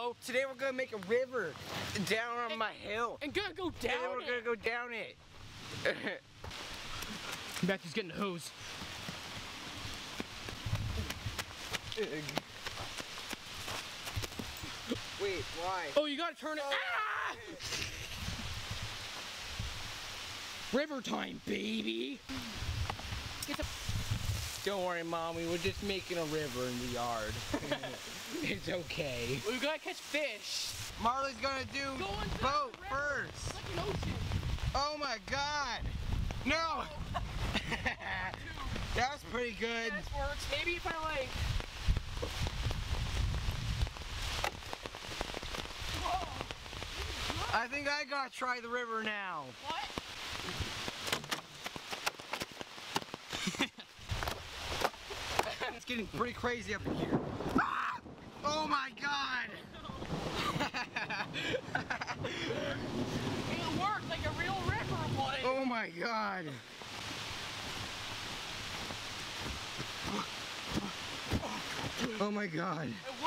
go. Today we're gonna make a river down on my hill. And gonna go down And we're gonna go down it. Matthew's getting the hose. Wait, why? Oh, you gotta turn it. Ah! River time, baby. Don't worry, Mommy. We're just making a river in the yard. It's okay. We gotta catch fish. Marley's gonna do Go into boat the river. first. It's like an ocean. Oh my God! No! That was pretty good. This works. Maybe if I like. Whoa. I think I gotta try the river now. What? It's getting pretty crazy up in here. Ah! Oh my God! It worked like a real river would. Oh my God! Oh my God! It